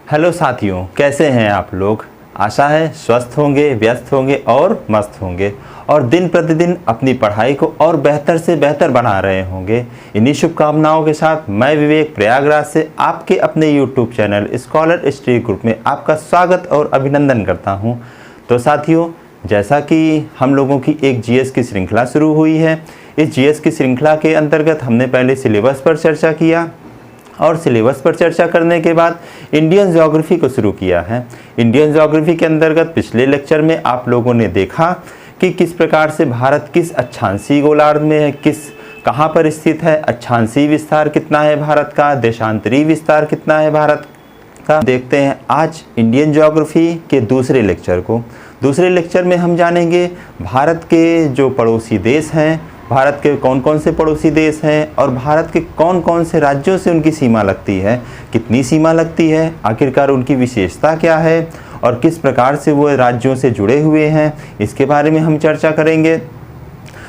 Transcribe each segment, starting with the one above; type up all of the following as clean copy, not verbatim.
Hello साथियों, कैसे हैं आप लोग। आशा है स्वस्थ होंगे, व्यस्त होंगे और मस्त होंगे और दिन प्रतिदिन अपनी पढ़ाई को और बेहतर से बेहतर बना रहे होंगे। इन्हीं शुभकामनाओं के साथ मैं विवेक प्रयागराज से आपके अपने YouTube channel scholar study group में आपका स्वागत और अभिनंदन करता हूं। तो साथियों, जैसा कि हम लोगों की एक जीएस की श्रृंखला शुरू हुई है, इस जीएस की श्रृंखला के अंतर्गत हमने पहले सिलेबस पर चर्चा किया और सिलेबस पर चर्चा करने के बाद इंडियन ज्योग्राफी को शुरू किया है। इंडियन ज्योग्राफी के अंतर्गत पिछले लेक्चर में आप लोगों ने देखा कि किस प्रकार से भारत किस अक्षांशीय गोलार्ध में है, कहाँ पर स्थित है, अक्षांशीय विस्तार कितना है भारत का, देशांतरीय विस्तार कितना है भारत का। देखते हैं आज इंडियन ज्योग्राफी के दूसरे लेक्चर को। दूसरे लेक्चर में हम जानेंगे भारत के जो पड़ोसी देश हैं, भारत के कौन कौन से पड़ोसी देश हैं और भारत के कौन कौन से राज्यों से उनकी सीमा लगती है, कितनी सीमा लगती है, आखिरकार उनकी विशेषता क्या है और किस प्रकार से वो राज्यों से जुड़े हुए हैं, इसके बारे में हम चर्चा करेंगे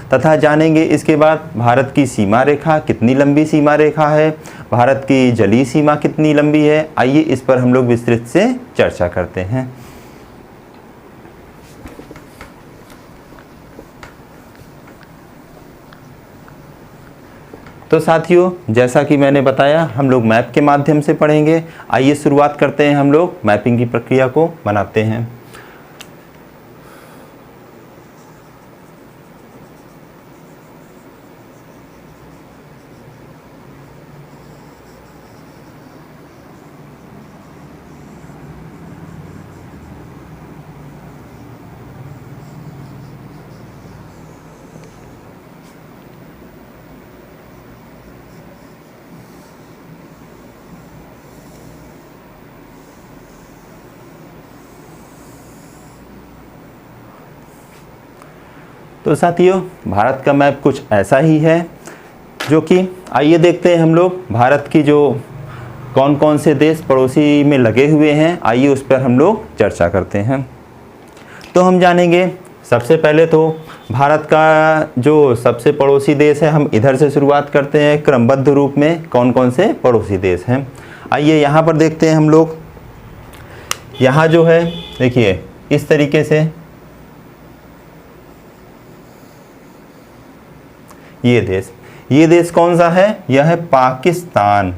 तथा जानेंगे। इसके बाद भारत की सीमा रेखा, कितनी लंबी सीमा रेखा है, भारत की जलीय सीमा कितनी लंबी है। आइए इस पर हम लोग विस्तृत से चर्चा करते हैं। तो साथियों, जैसा कि मैंने बताया, हम लोग मैप के माध्यम से पढ़ेंगे। आइए शुरुआत करते हैं। हम लोग मैपिंग की प्रक्रिया को बनाते हैं। तो साथियों, भारत का मैप कुछ ऐसा ही है, जो कि आइए देखते हैं हम लोग भारत की जो कौन कौन से देश पड़ोसी में लगे हुए हैं। आइए उस पर हम लोग चर्चा करते हैं। तो हम जानेंगे सबसे पहले तो भारत का जो सबसे पड़ोसी देश है, हम इधर से शुरुआत करते हैं क्रमबद्ध रूप में कौन कौन से पड़ोसी देश हैं। आइए यहाँ पर देखते हैं हम लोग। यहाँ जो है देखिए इस तरीके से ये देश कौन सा है, यह है पाकिस्तान।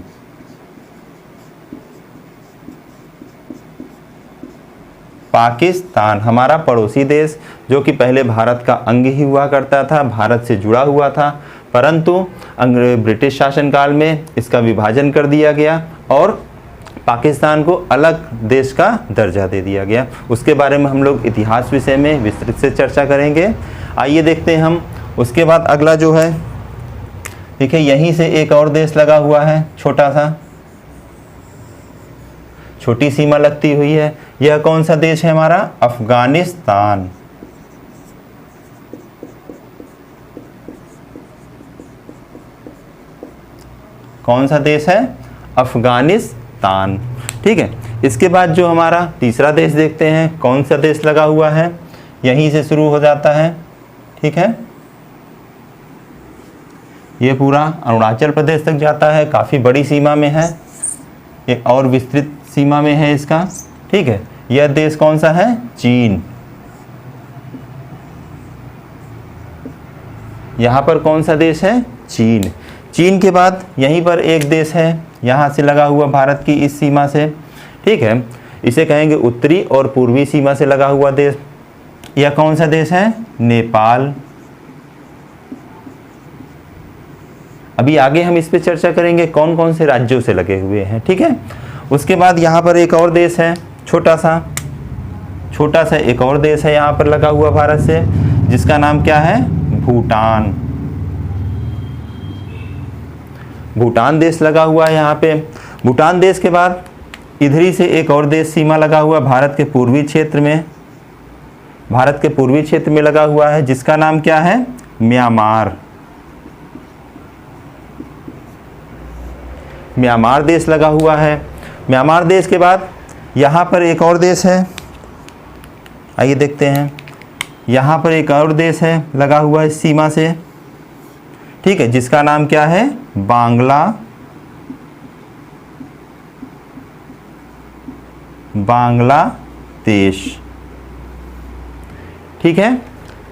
पाकिस्तान हमारा पड़ोसी देश, जो कि पहले भारत का अंग ही हुआ करता था, भारत से जुड़ा हुआ था, परंतु ब्रिटिश शासनकाल में इसका विभाजन कर दिया गया और पाकिस्तान को अलग देश का दर्जा दे दिया गया। उसके बारे में हम लोग इतिहास विषय में विस्तृत से चर्चा करेंगे। आइए देखते हैं हम। उसके बाद अगला जो है, देखिए यहीं से एक और देश लगा हुआ है, छोटा सा, छोटी सीमा लगती हुई है। यह कौन सा देश है हमारा, अफगानिस्तान। कौन सा देश है, अफगानिस्तान। ठीक है। इसके बाद जो हमारा तीसरा देश देखते हैं, कौन सा देश लगा हुआ है, यहीं से शुरू हो जाता है। ठीक है, ये पूरा अरुणाचल प्रदेश तक जाता है, काफ़ी बड़ी सीमा में है, एक और विस्तृत सीमा में है इसका। ठीक है, यह देश कौन सा है, चीन। यहाँ पर कौन सा देश है, चीन। चीन के बाद यहीं पर एक देश है, यहाँ से लगा हुआ भारत की इस सीमा से। ठीक है, इसे कहेंगे उत्तरी और पूर्वी सीमा से लगा हुआ देश। यह कौन सा देश है, नेपाल। अभी आगे हम इस पे चर्चा करेंगे कौन कौन से राज्यों से लगे हुए हैं। ठीक है। उसके बाद यहाँ पर एक और देश है, छोटा सा एक और देश है यहाँ पर लगा हुआ भारत से, जिसका नाम क्या है, भूटान। भूटान देश लगा हुआ है यहाँ पे। भूटान देश के बाद इधर ही से एक और देश सीमा लगा हुआ भारत के पूर्वी क्षेत्र में लगा हुआ है, जिसका नाम क्या है, म्यांमार। म्यांमार देश लगा हुआ है। म्यांमार देश के बाद यहाँ पर एक और देश है, आइए देखते हैं। यहाँ पर एक और देश है लगा हुआ है सीमा से। ठीक है, जिसका नाम क्या है, बांग्लादेश। बांग्लादेश। ठीक है,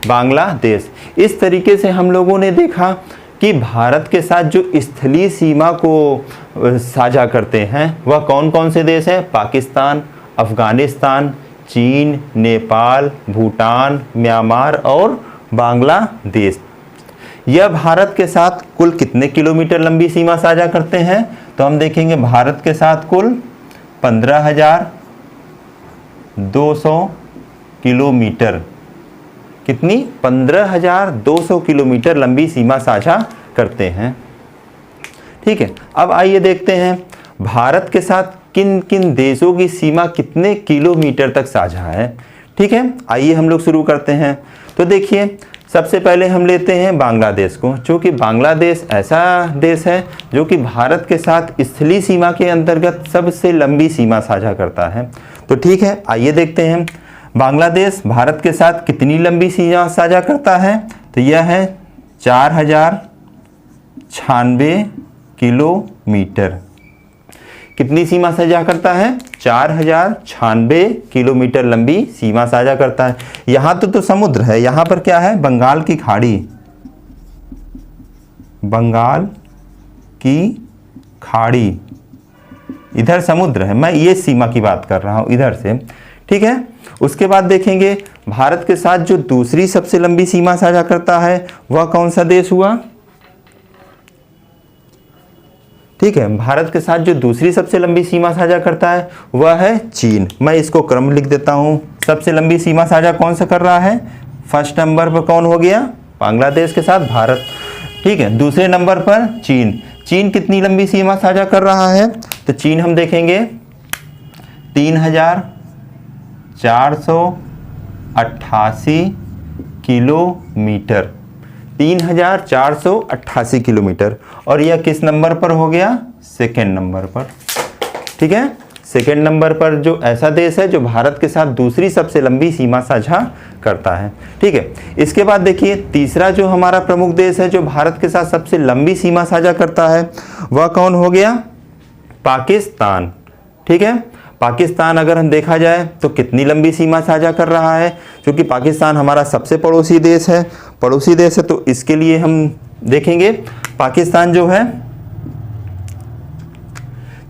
बांग्लादेश। इस तरीके से हम लोगों ने देखा कि भारत के साथ जो स्थलीय सीमा को साझा करते हैं वह कौन कौन से देश हैं? पाकिस्तान, अफगानिस्तान, चीन, नेपाल, भूटान, म्यांमार और बांग्लादेश। यह भारत के साथ कुल कितने किलोमीटर लंबी सीमा साझा करते हैं? तो हम देखेंगे भारत के साथ कुल 15,200 किलोमीटर। कितनी? 15,200 किलोमीटर लंबी सीमा साझा करते हैं। ठीक है, अब आइए देखते हैं भारत के साथ किन किन देशों की सीमा कितने किलोमीटर तक साझा है। ठीक है, आइए हम लोग शुरू करते हैं। तो देखिए, सबसे पहले हम लेते हैं बांग्लादेश को, क्योंकि बांग्लादेश ऐसा देश है जो कि भारत के साथ स्थलीय सीमा के अंतर्गत सबसे लंबी सीमा साझा करता है। तो ठीक है, आइए देखते हैं बांग्लादेश भारत के साथ कितनी लंबी सीमा साझा करता है। तो यह है 4,096 किलोमीटर। कितनी सीमा साझा करता है? 4,096 किलोमीटर लंबी सीमा साझा करता है। यहाँ तो समुद्र है, यहाँ पर क्या है? बंगाल की खाड़ी, बंगाल की खाड़ी, इधर समुद्र है। मैं ये सीमा की बात कर रहा हूँ इधर से। ठीक है, उसके बाद देखेंगे भारत के साथ जो दूसरी सबसे लंबी सीमा साझा करता है वह कौन सा देश हुआ? ठीक है, भारत के साथ जो दूसरी सबसे लंबी सीमा साझा करता है वह है चीन। मैं इसको क्रम लिख देता हूं। सबसे लंबी सीमा साझा कौन सा कर रहा है? फर्स्ट नंबर पर कौन हो गया? बांग्लादेश के साथ भारत। ठीक है, दूसरे नंबर पर चीन। चीन कितनी लंबी सीमा साझा कर रहा है? तो चीन हम देखेंगे 3,488 किलोमीटर। 3,488 किलोमीटर। और यह किस नंबर पर हो गया? सेकेंड नंबर पर। ठीक है, सेकेंड नंबर पर जो ऐसा देश है जो भारत के साथ दूसरी सबसे लंबी सीमा साझा करता है। ठीक है, इसके बाद देखिए तीसरा जो हमारा प्रमुख देश है जो भारत के साथ सबसे लंबी सीमा साझा करता है वह कौन हो गया? पाकिस्तान। ठीक है, पाकिस्तान अगर हम देखा जाए तो कितनी लंबी सीमा साझा कर रहा है? क्योंकि पाकिस्तान हमारा सबसे पड़ोसी देश है, तो इसके लिए हम देखेंगे पाकिस्तान जो है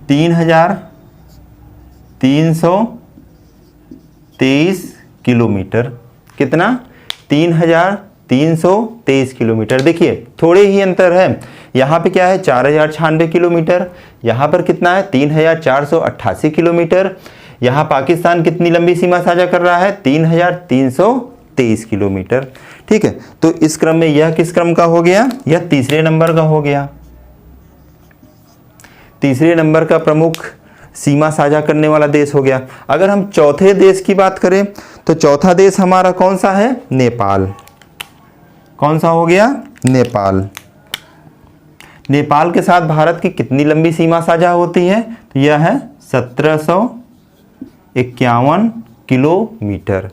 3,323 किलोमीटर। कितना? 3,323 किलोमीटर। देखिए थोड़े ही अंतर है, यहाँ पे क्या है? 4,096 किलोमीटर, यहाँ पर कितना है? 3,488 किलोमीटर। यहाँ पाकिस्तान कितनी लंबी सीमा साझा कर रहा है? 3,323 किलोमीटर। ठीक है, तो इस क्रम में यह किस क्रम का हो गया? यह तीसरे नंबर का हो गया। तीसरे नंबर का प्रमुख सीमा साझा करने वाला देश हो गया। अगर हम चौथे देश की बात करें तो चौथा देश हमारा कौन सा है? नेपाल। कौन सा हो गया? नेपाल। नेपाल के साथ भारत की कितनी लंबी सीमा साझा होती है? तो यह है 1751 किलोमीटर।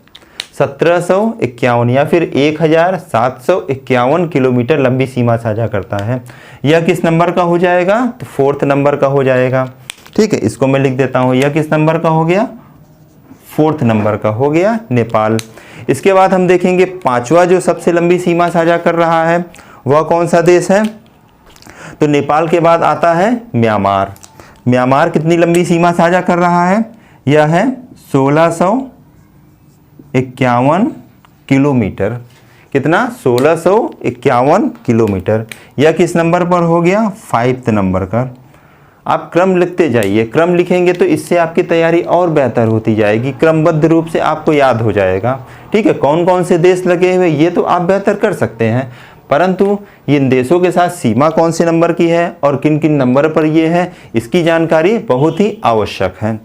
1751 या फिर 1751 किलोमीटर लंबी सीमा साझा करता है। यह किस नंबर का हो जाएगा? तो फोर्थ नंबर का हो जाएगा। ठीक है, इसको मैं लिख देता हूँ। यह किस नंबर का हो गया? फोर्थ नंबर का हो गया नेपाल। इसके बाद हम देखेंगे पांचवा जो सबसे लंबी सीमा साझा कर रहा है वह कौन सा देश है? तो नेपाल के बाद आता है म्यांमार। म्यांमार कितनी लंबी सीमा साझा कर रहा है? यह है 1651 किलोमीटर। कितना? 1651 किलोमीटर। यह किस नंबर पर हो गया? 5th नंबर का। आप क्रम लिखते जाइए, क्रम लिखेंगे तो इससे आपकी तैयारी और बेहतर होती जाएगी, क्रमबद्ध रूप से आपको याद हो जाएगा। ठीक है, कौन कौन से देश लगे हुए ये तो आप बेहतर कर सकते हैं, परंतु इन देशों के साथ सीमा कौन से नंबर की है और किन किन नंबर पर ये है इसकी जानकारी बहुत ही आवश्यक है।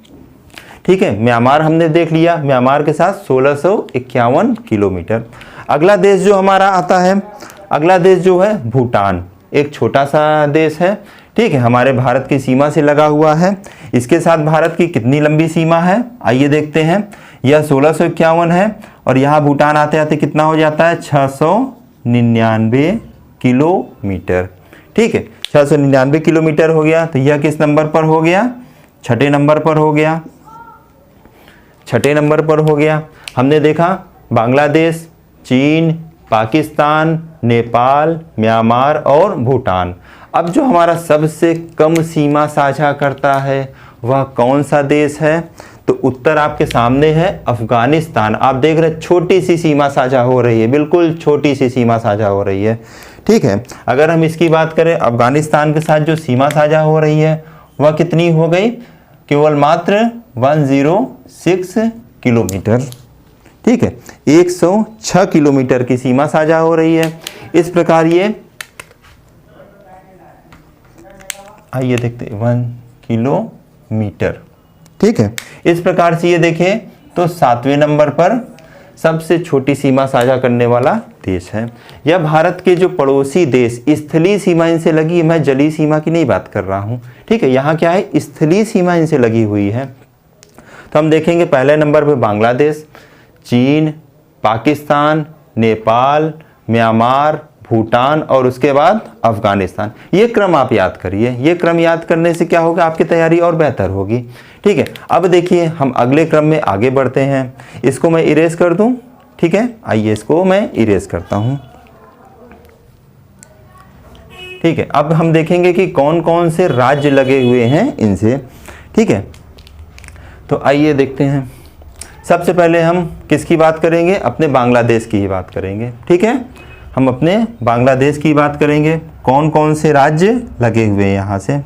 ठीक है, म्यांमार हमने देख लिया, म्यांमार के साथ 1651 किलोमीटर। अगला देश जो हमारा आता है, अगला देश जो है भूटान। एक छोटा सा देश है, ठीक है, हमारे भारत की सीमा से लगा हुआ है। इसके साथ भारत की कितनी लंबी सीमा है आइए देखते हैं। यह 1651 है और यहाँ भूटान आते आते कितना हो जाता है? 699 किलोमीटर। ठीक है, 699 किलोमीटर हो गया। तो यह किस नंबर पर हो गया? छठे नंबर पर हो गया। छठे नंबर पर हो गया हमने देखा बांग्लादेश, चीन, पाकिस्तान, नेपाल, म्यांमार और भूटान। अब जो हमारा सबसे कम सीमा साझा करता है वह कौन सा देश है? तो उत्तर आपके सामने है, अफगानिस्तान। आप देख रहे हैं छोटी सी सीमा साझा हो रही है, बिल्कुल छोटी सी सीमा साझा हो रही है। ठीक है, अगर हम इसकी बात करें अफगानिस्तान के साथ जो सीमा साझा हो रही है वह कितनी हो गई? केवल मात्र 106 किलोमीटर। ठीक है, 106 किलोमीटर की सीमा साझा हो रही है। इस प्रकार ये आइए देखते हैं 1 किलोमीटर। ठीक है, इस प्रकार से ये देखें तो 7वें नंबर पर सबसे छोटी सीमा साझा करने वाला देश है। यह भारत के जो पड़ोसी देश स्थलीय सीमा इनसे लगी, मैं जलीय सीमा की नहीं बात कर रहा हूँ। ठीक है, यहाँ क्या है, स्थलीय सीमा इनसे लगी हुई है। तो हम देखेंगे पहले नंबर पर बांग्लादेश, चीन, पाकिस्तान, नेपाल, म्यांमार, भूटान और उसके बाद अफगानिस्तान। ये क्रम आप याद करिए, ये क्रम याद करने से क्या होगा, आपकी तैयारी और बेहतर होगी। ठीक है, अब देखिए हम अगले क्रम में आगे बढ़ते हैं। इसको मैं इरेज कर दूं। ठीक है, आइए इसको मैं इरेज करता हूं। ठीक है, अब हम देखेंगे कि कौन कौन से राज्य लगे हुए हैं इनसे। ठीक है, तो आइए देखते हैं। सबसे पहले हम किसकी बात करेंगे? अपने बांग्लादेश की ही बात करेंगे। ठीक है, हम अपने बांग्लादेश की बात करेंगे। कौन कौन से राज्य लगे हुए हैं यहाँ से।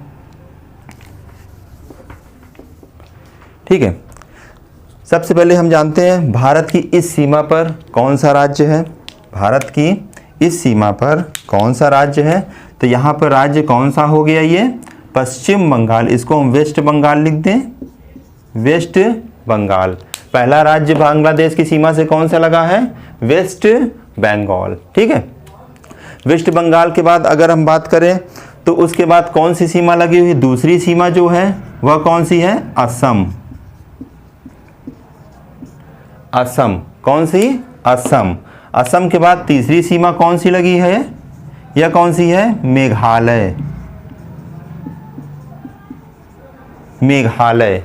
ठीक है, सबसे पहले हम जानते हैं भारत की इस सीमा पर कौन सा राज्य है। भारत की इस सीमा पर कौन सा राज्य है? तो यहाँ पर राज्य कौन सा हो गया? ये पश्चिम बंगाल। इसको हम वेस्ट बंगाल लिख दें, वेस्ट बंगाल। पहला राज्य बांग्लादेश की सीमा से कौन सा लगा है? वेस्ट बंगाल। ठीक है, वेस्ट बंगाल के बाद अगर हम बात करें तो उसके बाद कौन सी सीमा लगी हुई? दूसरी सीमा जो है वह कौन सी है? असम। असम, कौन सी? असम। असम के बाद तीसरी सीमा कौन सी लगी है? यह कौन सी है? मेघालय। मेघालय।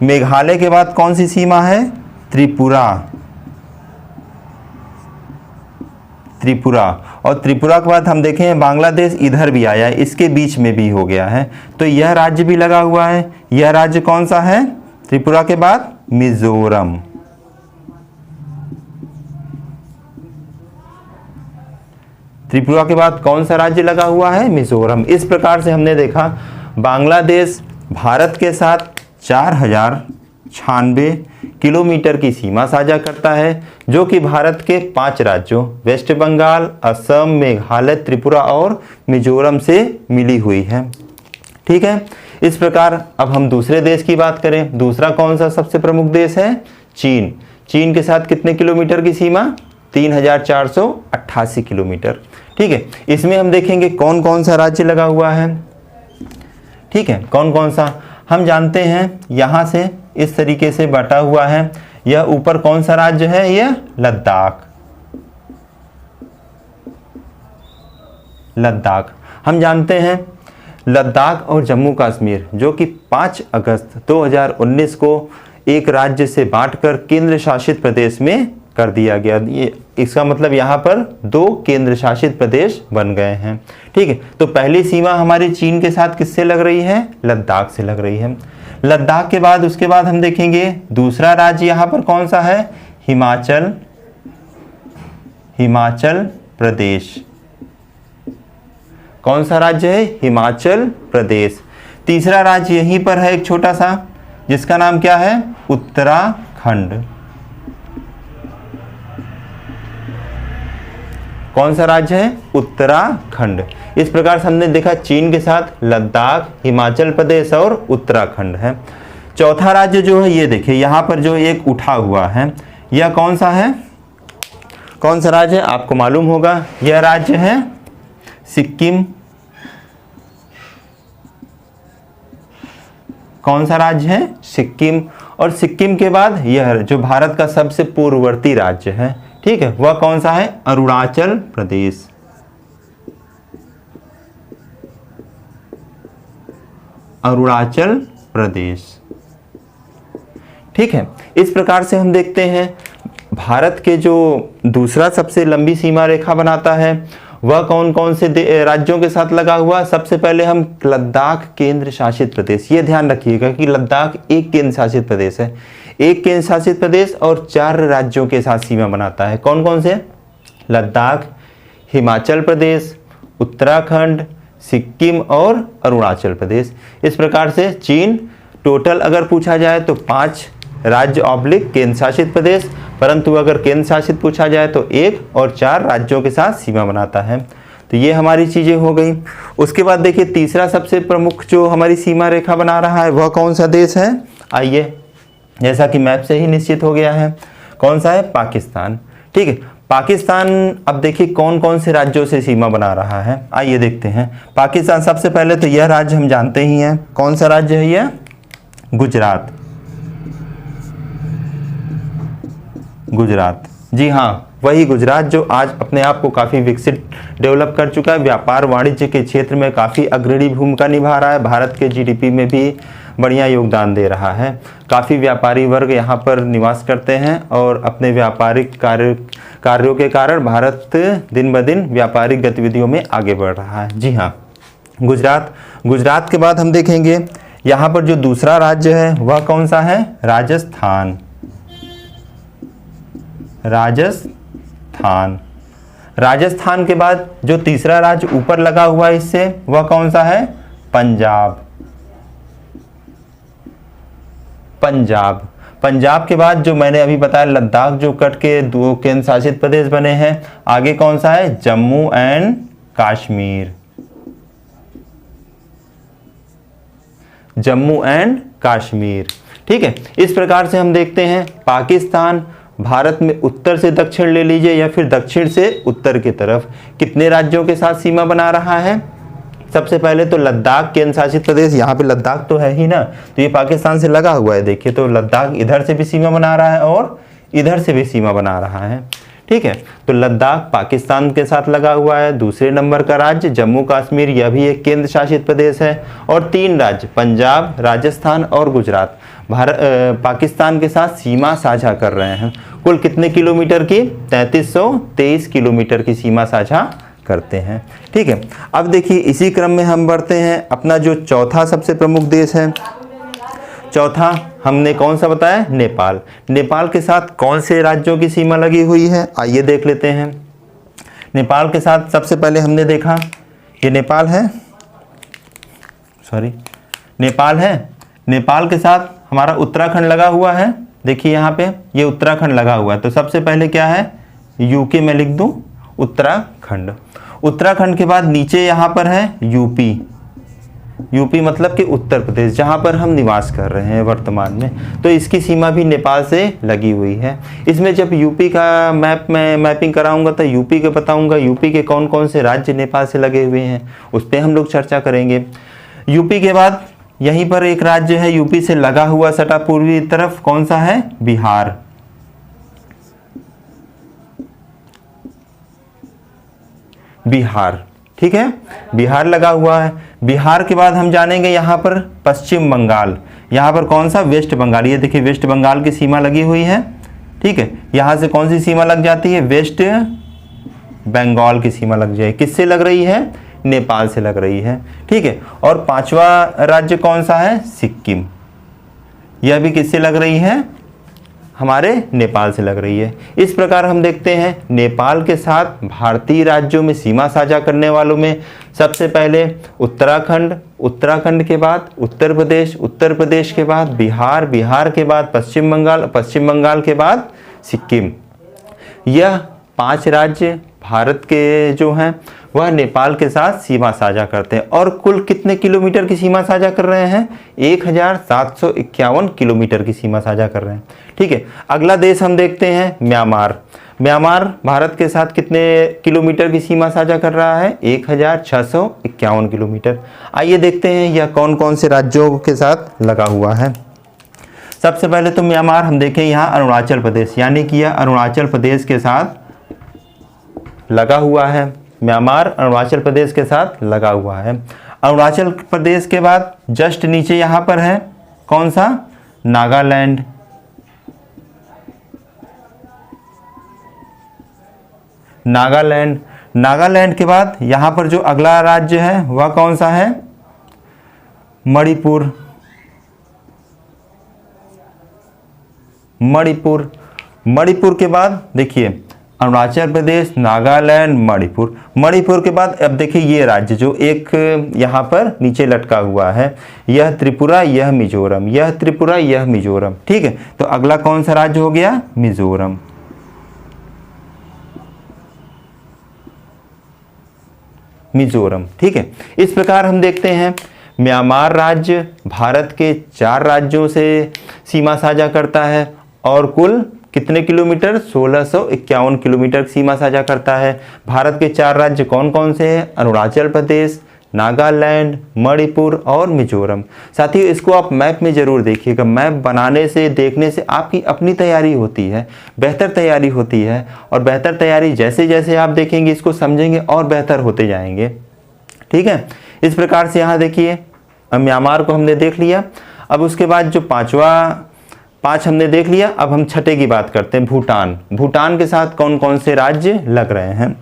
मेघालय के बाद कौन सी सीमा है? त्रिपुरा। त्रिपुरा। और त्रिपुरा के बाद हम देखें बांग्लादेश इधर भी आया है, इसके बीच में भी हो गया है, तो यह राज्य भी लगा हुआ है। यह राज्य कौन सा है? त्रिपुरा के बाद मिजोरम। त्रिपुरा के बाद कौन सा राज्य लगा हुआ है? मिजोरम। इस प्रकार से हमने देखा बांग्लादेश भारत के साथ 4096 किलोमीटर की सीमा साझा करता है, जो कि भारत के 5 राज्यों वेस्ट बंगाल, असम, मेघालय, त्रिपुरा और मिजोरम से मिली हुई है। ठीक है, इस प्रकार अब हम दूसरे देश की बात करें। दूसरा कौन सा सबसे प्रमुख देश है? चीन। चीन के साथ कितने किलोमीटर की सीमा? 3488 किलोमीटर। ठीक है, इसमें हम देखेंगे कौन कौन सा राज्य लगा हुआ है। ठीक है, कौन कौन सा हम जानते हैं, यहां से इस तरीके से बटा हुआ है। यह ऊपर कौन सा राज्य है? यह लद्दाख। लद्दाख हम जानते हैं, लद्दाख और जम्मू कश्मीर जो कि 5 अगस्त 2019 को एक राज्य से बांटकर केंद्र शासित प्रदेश में कर दिया गया। ये इसका मतलब यहाँ पर 2 केंद्र शासित प्रदेश बन गए हैं। ठीक है, तो पहली सीमा हमारी चीन के साथ किससे लग रही है? लद्दाख से लग रही है। लद्दाख के बाद उसके बाद हम देखेंगे दूसरा राज्य यहाँ पर कौन सा है? हिमाचल। हिमाचल प्रदेश। कौन सा राज्य है? हिमाचल प्रदेश। तीसरा राज्य यहीं पर है एक छोटा सा, जिसका नाम क्या है? उत्तराखंड। कौन सा राज्य है? उत्तराखंड। इस प्रकार से हमने देखा चीन के साथ लद्दाख, हिमाचल प्रदेश और उत्तराखंड है। चौथा राज्य जो है ये देखिए यहाँ पर जो एक उठा हुआ है, यह कौन सा है? कौन सा राज्य है? आपको मालूम होगा, यह राज्य है सिक्किम। कौन सा राज्य है? सिक्किम। और सिक्किम के बाद यह जो भारत का सबसे पूर्ववर्ती राज्य है, ठीक है, वह कौन सा है? अरुणाचल प्रदेश। अरुणाचल प्रदेश। ठीक है। इस प्रकार से हम देखते हैं भारत के जो दूसरा सबसे लंबी सीमा रेखा बनाता है वह कौन कौन से राज्यों के साथ लगा हुआ। सबसे पहले हम लद्दाख केंद्र शासित प्रदेश, ये ध्यान रखिएगा कि लद्दाख एक केंद्र शासित प्रदेश है, एक केंद्र शासित प्रदेश और 4 राज्यों के साथ सीमा बनाता है। कौन कौन से? लद्दाख, हिमाचल प्रदेश, उत्तराखंड, सिक्किम और अरुणाचल प्रदेश। इस प्रकार से चीन टोटल अगर पूछा जाए तो 5 राज्य ऑब्लिक केंद्र शासित प्रदेश, परंतु अगर केंद्र शासित पूछा जाए तो 1 और 4 राज्यों के साथ सीमा बनाता है। तो ये हमारी चीज़ें हो गई। उसके बाद देखिए तीसरा सबसे प्रमुख जो हमारी सीमा रेखा बना रहा है वह कौन सा देश है? आइए, जैसा कि मैप से ही निश्चित हो गया है, कौन सा है? पाकिस्तान। ठीक है, पाकिस्तान अब देखिए कौन कौन से राज्यों से सीमा बना रहा है, आइए देखते हैं। पाकिस्तान सबसे पहले तो यह राज्य हम जानते ही हैं, कौन सा राज्य है यह? गुजरात। गुजरात, जी हाँ, वही गुजरात जो आज अपने आप को काफ़ी विकसित डेवलप कर चुका है, व्यापार वाणिज्य के क्षेत्र में काफ़ी अग्रणी भूमिका निभा रहा है, भारत के जीडीपी में भी बढ़िया योगदान दे रहा है। काफ़ी व्यापारी वर्ग यहाँ पर निवास करते हैं और अपने व्यापारिक कार्यों के कारण भारत दिन ब दिन व्यापारिक गतिविधियों में आगे बढ़ रहा है। जी हाँ, गुजरात। गुजरात के बाद हम देखेंगे यहाँ पर जो दूसरा राज्य है वह कौन सा है? राजस्थान। राजस्थान। राजस्थान के बाद जो तीसरा राज्य ऊपर लगा हुआ है इससे वह कौन सा है? पंजाब। पंजाब। पंजाब के बाद जो मैंने अभी बताया लद्दाख जो कट के 2 केंद्र शासित प्रदेश बने हैं, आगे कौन सा है? जम्मू एंड कश्मीर। जम्मू एंड कश्मीर। ठीक है, इस प्रकार से हम देखते हैं पाकिस्तान भारत में उत्तर से दक्षिण ले लीजिए या फिर दक्षिण से उत्तर की तरफ कितने राज्यों के साथ सीमा बना रहा है। सबसे पहले तो लद्दाख केंद्र शासित प्रदेश, यहाँ पे लद्दाख तो है ही ना, तो ये पाकिस्तान से लगा हुआ है। देखिए तो लद्दाख इधर से भी सीमा बना रहा है और इधर से भी सीमा बना रहा है। ठीक है, तो लद्दाख पाकिस्तान के साथ लगा हुआ है। दूसरे नंबर का राज्य जम्मू कश्मीर, यह भी एक केंद्र शासित प्रदेश है। और 3 राज्य पंजाब, राजस्थान और गुजरात पाकिस्तान के साथ सीमा साझा कर रहे हैं। कुल कितने किलोमीटर की? 3323 किलोमीटर की सीमा साझा करते हैं। ठीक है, अब देखिए इसी क्रम में हम बढ़ते हैं अपना जो चौथा सबसे प्रमुख देश है। चौथा हमने कौन सा बताया? नेपाल। नेपाल के साथ कौन से राज्यों की सीमा लगी हुई है, आइए देख लेते हैं। नेपाल के साथ सबसे पहले हमने देखा ये नेपाल है, नेपाल है। नेपाल के साथ हमारा उत्तराखंड लगा हुआ है। देखिए यहाँ पे ये उत्तराखंड लगा हुआ है, तो सबसे पहले क्या है? यूके में लिख दूं उत्तराखंड। उत्तराखंड के बाद नीचे यहाँ पर है यूपी। यूपी मतलब कि उत्तर प्रदेश, जहाँ पर हम निवास कर रहे हैं वर्तमान में, तो इसकी सीमा भी नेपाल से लगी हुई है। इसमें जब यूपी का मैपिंग कराऊंगा तो यूपी के बताऊंगा, यूपी के कौन कौन से राज्य नेपाल से लगे हुए हैं उस पर हम लोग चर्चा करेंगे। यूपी के बाद यहीं पर एक राज्य है यूपी से लगा हुआ सटा पूर्वी तरफ, कौन सा है? बिहार। बिहार, ठीक है, बिहार लगा हुआ है। बिहार के बाद हम जानेंगे यहाँ पर पश्चिम बंगाल। यहाँ पर कौन सा? वेस्ट बंगाल। ये देखिए वेस्ट बंगाल की सीमा लगी हुई है। ठीक है, यहाँ से कौन सी सीमा लग जाती है? वेस्ट बंगाल की सीमा लग जाए। किससे लग रही है? नेपाल से लग रही है। ठीक है, और 5वां राज्य कौन सा है? सिक्किम। यह भी किससे लग रही है? हमारे नेपाल से लग रही है। इस प्रकार हम देखते हैं नेपाल के साथ भारतीय राज्यों में सीमा साझा करने वालों में सबसे पहले उत्तराखंड, उत्तराखंड के बाद उत्तर प्रदेश, उत्तर प्रदेश के बाद बिहार, बिहार के बाद पश्चिम बंगाल, पश्चिम बंगाल के बाद सिक्किम। यह 5 राज्य भारत के जो हैं वह नेपाल के साथ सीमा साझा करते हैं। और कुल कितने किलोमीटर की सीमा साझा कर रहे हैं? 1751 किलोमीटर की सीमा साझा कर रहे हैं। ठीक है, अगला देश हम देखते हैं म्यांमार। म्यांमार भारत के साथ कितने किलोमीटर की सीमा साझा कर रहा है? 1651 किलोमीटर। आइए देखते हैं यह कौन कौन से राज्यों के साथ लगा हुआ है। सबसे पहले तो म्यांमार हम देखें, यहाँ अरुणाचल प्रदेश, यानी कि यह अरुणाचल प्रदेश के साथ लगा हुआ है। म्यांमार अरुणाचल प्रदेश के साथ लगा हुआ है। अरुणाचल प्रदेश के बाद जस्ट नीचे यहाँ पर है कौन सा? नागालैंड। नागालैंड। नागालैंड के बाद यहाँ पर जो अगला राज्य है वह कौन सा है? मणिपुर। मणिपुर। मणिपुर के बाद देखिए अरुणाचल प्रदेश, नागालैंड, मणिपुर। मणिपुर के बाद अब देखिए ये राज्य जो एक यहाँ पर नीचे लटका हुआ है, यह त्रिपुरा, यह मिजोरम, यह त्रिपुरा, यह मिजोरम। ठीक है, तो अगला कौन सा राज्य हो गया? मिजोरम। मिजोरम। ठीक है, इस प्रकार हम देखते हैं म्यांमार राज्य भारत के 4 राज्यों से सीमा साझा करता है और कुल कितने किलोमीटर? 1651 किलोमीटर सीमा साझा करता है। भारत के 4 राज्य कौन कौन से हैं? अरुणाचल प्रदेश, नागालैंड, मणिपुर और मिजोरम। साथियों इसको आप मैप में जरूर देखिएगा। मैप बनाने से, देखने से आपकी अपनी तैयारी होती है, बेहतर तैयारी होती है, और बेहतर तैयारी जैसे जैसे आप देखेंगे, इसको समझेंगे और बेहतर होते जाएंगे। ठीक है, इस प्रकार से यहाँ देखिए म्यांमार को हमने देख लिया। अब उसके बाद जो 5 हमने देख लिया, अब हम छठे की बात करते हैं, भूटान। भूटान के साथ कौन कौन से राज्य लग रहे हैं,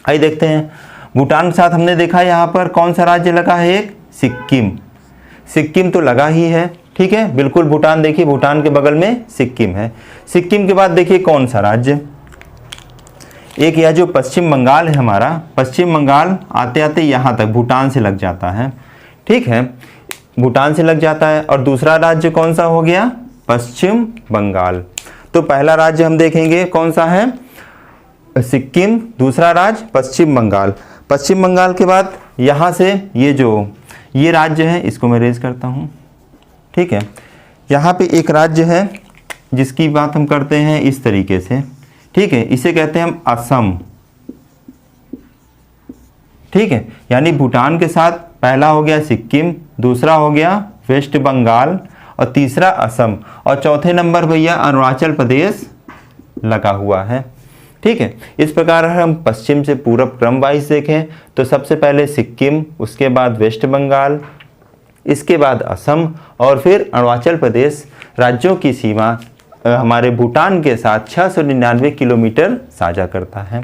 आइए देखते हैं। भूटान के साथ हमने देखा यहाँ पर कौन सा राज्य लगा है? एक सिक्किम। सिक्किम तो लगा ही है। ठीक है, बिल्कुल भूटान देखिए, भूटान के बगल में सिक्किम है। सिक्किम के बाद देखिए कौन सा राज्य? एक यह जो पश्चिम बंगाल है हमारा, पश्चिम बंगाल आते आते यहाँ तक भूटान से लग जाता है। ठीक है, भूटान से लग जाता है। और दूसरा राज्य कौन सा हो गया? पश्चिम बंगाल। तो पहला राज्य हम देखेंगे कौन सा है? सिक्किम। दूसरा राज्य पश्चिम बंगाल। पश्चिम बंगाल के बाद यहाँ से ये राज्य है, इसको मैं रेज करता हूँ। ठीक है, यहाँ पे एक राज्य है जिसकी बात हम करते हैं इस तरीके से। ठीक है, इसे कहते हैं हम असम। ठीक है, यानी भूटान के साथ पहला हो गया सिक्किम, दूसरा हो गया वेस्ट बंगाल और तीसरा असम, और चौथे नंबर भैया अरुणाचल प्रदेश लगा हुआ है। ठीक है, इस प्रकार हम पश्चिम से पूरब क्रम वाइज देखें तो सबसे पहले सिक्किम, उसके बाद वेस्ट बंगाल, इसके बाद असम और फिर अरुणाचल प्रदेश राज्यों की सीमा हमारे भूटान के साथ 699 किलोमीटर साझा करता है।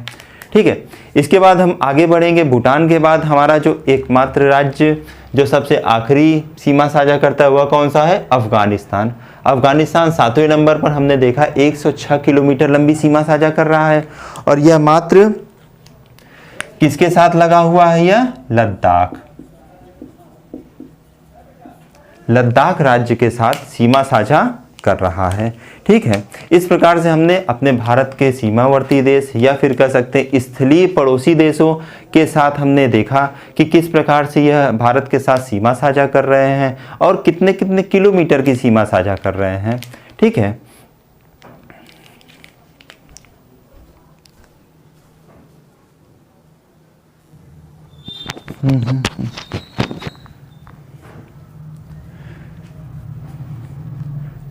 ठीक है, इसके बाद हम आगे बढ़ेंगे। भूटान के बाद हमारा जो एकमात्र राज्य जो सबसे आखिरी सीमा साझा करता है वह कौन सा है? अफगानिस्तान। अफगानिस्तान 7वें नंबर पर हमने देखा 106 किलोमीटर लंबी सीमा साझा कर रहा है, और यह मात्र किसके साथ लगा हुआ है? यह लद्दाख। लद्दाख राज्य के साथ सीमा साझा कर रहा है। ठीक है, इस प्रकार से हमने अपने भारत के सीमावर्ती देश या फिर कह सकते हैं स्थलीय पड़ोसी देशों के साथ हमने देखा कि किस प्रकार से यह भारत के साथ सीमा साझा कर रहे हैं और कितने कितने किलोमीटर की सीमा साझा कर रहे हैं। ठीक है,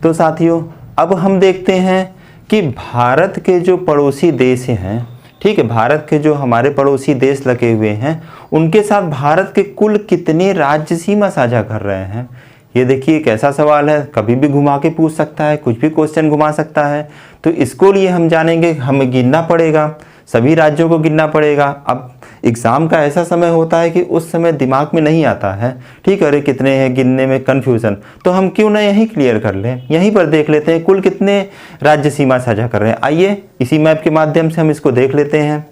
तो साथियों अब हम देखते हैं कि भारत के जो पड़ोसी देश हैं, ठीक है, भारत के जो हमारे पड़ोसी देश लगे हुए हैं उनके साथ भारत के कुल कितने राज्य सीमा साझा कर रहे हैं। ये देखिए एक ऐसा सवाल है, कभी भी घुमा के पूछ सकता है, कुछ भी क्वेश्चन घुमा सकता है। तो इसको लिए हम जानेंगे, हमें गिनना पड़ेगा, सभी राज्यों को गिनना पड़ेगा। अब एग्ज़ाम का ऐसा समय होता है कि उस समय दिमाग में नहीं आता है, ठीक है, अरे कितने हैं, गिनने में कन्फ्यूज़न, तो हम क्यों ना यहीं क्लियर कर लें, यहीं पर देख लेते हैं कुल कितने राज्य सीमा साझा कर रहे हैं। आइए इसी मैप के माध्यम से हम इसको देख लेते हैं।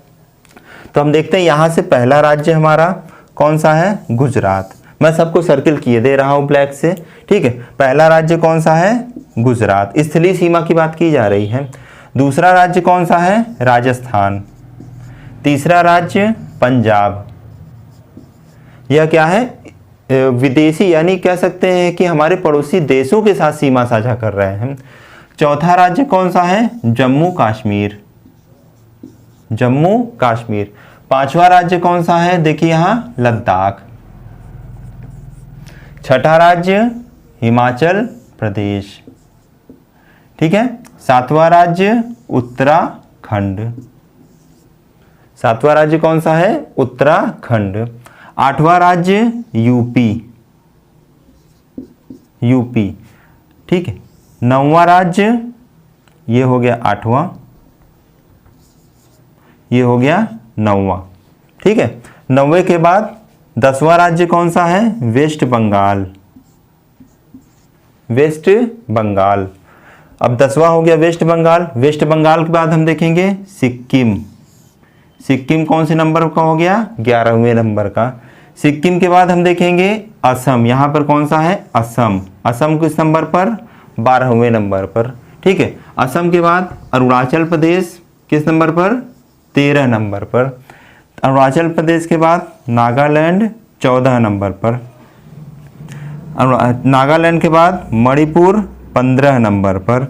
तो हम देखते हैं यहाँ से पहला राज्य हमारा कौन सा है? गुजरात। मैं सबको सर्किल किए दे रहा हूँ ब्लैक से, ठीक है। पहला राज्य कौन सा है? गुजरात, स्थलीय सीमा की बात की जा रही है। दूसरा राज्य कौन सा है? राजस्थान। तीसरा राज्य पंजाब। यह क्या है? विदेशी, यानी कह सकते हैं कि हमारे पड़ोसी देशों के साथ सीमा साझा कर रहे हैं। चौथा राज्य कौन सा है? जम्मू कश्मीर। जम्मू कश्मीर। पांचवा राज्य कौन सा है? देखिए यहां लद्दाख। छठा राज्य हिमाचल प्रदेश, ठीक है। सातवां राज्य उत्तराखंड। सातवां राज्य कौन सा है? उत्तराखंड। आठवां राज्य यूपी। यूपी, ठीक है। नौवां राज्य, ये हो गया आठवां, ये हो गया 9वां। ठीक है, 9वें के बाद 10वां राज्य कौन सा है? वेस्ट बंगाल। वेस्ट बंगाल। अब 10वां हो गया वेस्ट बंगाल। वेस्ट बंगाल के बाद हम देखेंगे सिक्किम। सिक्किम कौन से नंबर का हो गया? 11वें नंबर का। सिक्किम के बाद हम देखेंगे असम। यहाँ पर कौन सा है? असम। असम किस नंबर पर? 12वें नंबर पर। ठीक है, असम के बाद अरुणाचल प्रदेश किस नंबर पर? 13 नंबर पर। अरुणाचल प्रदेश के बाद नागालैंड 14 नंबर पर। नागालैंड के बाद मणिपुर 15 नंबर पर।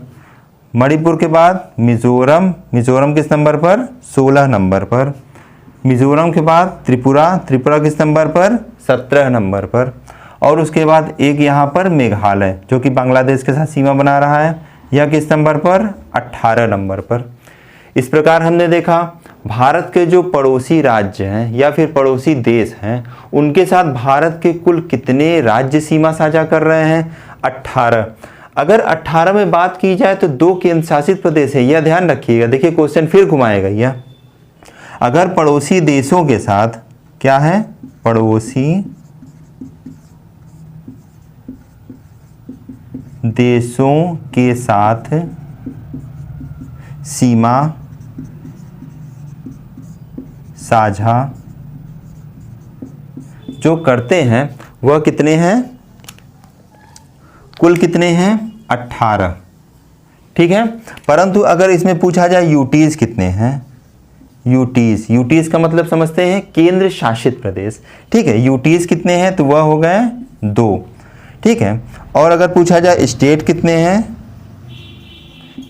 मणिपुर के बाद मिजोरम। मिजोरम किस नंबर पर? 16 नंबर पर। मिजोरम के बाद त्रिपुरा। त्रिपुरा किस नंबर पर? 17 नंबर पर। और उसके बाद एक यहाँ पर मेघालय जो कि बांग्लादेश के साथ सीमा बना रहा है, यह किस नंबर पर? 18 नंबर पर। इस प्रकार हमने देखा भारत के जो पड़ोसी राज्य हैं या फिर पड़ोसी देश हैं, उनके साथ भारत के कुल कितने राज्य सीमा साझा कर रहे हैं? 18। अगर 18 में बात की जाए तो 2 केंद्र शासित प्रदेश है, यह ध्यान रखिएगा। देखिए क्वेश्चन फिर घुमाएगा यह। अगर पड़ोसी देशों के साथ क्या है? पड़ोसी देशों के साथ सीमा साझा जो करते हैं वह कितने हैं? कुल कितने हैं? 18। ठीक है, परंतु अगर इसमें पूछा जाए यूटीज कितने हैं? यूटीज, यूटीज का मतलब समझते हैं केंद्र शासित प्रदेश। ठीक है, यूटीज कितने हैं? तो वह हो गए 2। ठीक है, और अगर पूछा जाए स्टेट कितने हैं?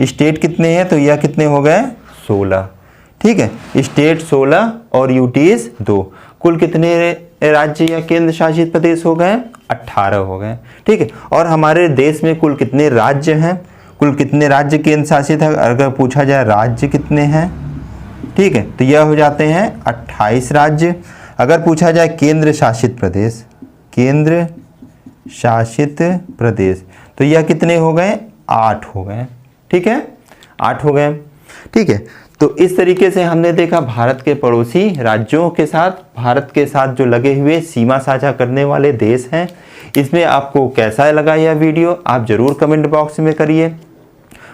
स्टेट कितने हैं? तो यह कितने हो गए? 16। ठीक है, स्टेट 16 और यूटीज 2। कुल कितने राज्य या केंद्र शासित प्रदेश हो गए? 18 हो गए। ठीक है, और हमारे देश में कुल कितने राज्य हैं? कुल कितने राज्य केंद्र शासित है? अगर पूछा जाए राज्य कितने हैं, ठीक है, तो यह हो जाते हैं 28 राज्य। अगर पूछा जाए केंद्र शासित प्रदेश, केंद्र शासित प्रदेश, तो यह कितने हो गए? 8 हो गए। ठीक है, 8 हो गए। ठीक है, तो इस तरीके से हमने देखा भारत के पड़ोसी राज्यों के साथ, भारत के साथ जो लगे हुए सीमा साझा करने वाले देश हैं। इसमें आपको कैसा लगा यह वीडियो? आप ज़रूर कमेंट बॉक्स में करिए,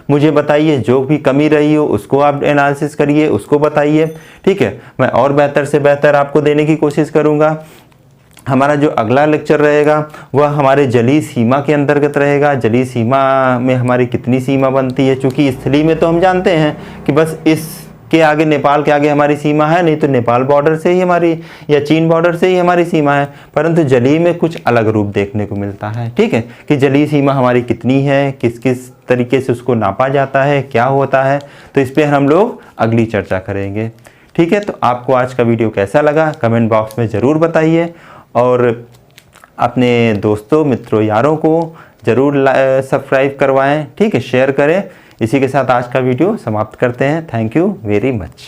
मुझे बताइए। जो भी कमी रही हो उसको आप एनालिसिस करिए, उसको बताइए। ठीक है, मैं और बेहतर से बेहतर आपको देने की कोशिश करूँगा। हमारा जो अगला लेक्चर रहेगा वह हमारे जलीय सीमा के अंतर्गत रहेगा। जलीय सीमा में हमारी कितनी सीमा बनती है? चूँकि स्थलीय में तो हम जानते हैं कि बस इसके आगे, नेपाल के आगे हमारी सीमा है, नहीं तो नेपाल बॉर्डर से ही हमारी या चीन बॉर्डर से ही हमारी सीमा है। परंतु जलीय में कुछ अलग रूप देखने को मिलता है। ठीक है, कि जलीय सीमा हमारी कितनी है, किस किस तरीके से उसको नापा जाता है, क्या होता है, तो इस पर हम लोग अगली चर्चा करेंगे। ठीक है, तो आपको आज का वीडियो कैसा लगा कमेंट बॉक्स में ज़रूर बताइए, और अपने दोस्तों, मित्रों, यारों को ज़रूर सब्सक्राइब करवाएं। ठीक है, शेयर करें। इसी के साथ आज का वीडियो समाप्त करते हैं। Thank you very much.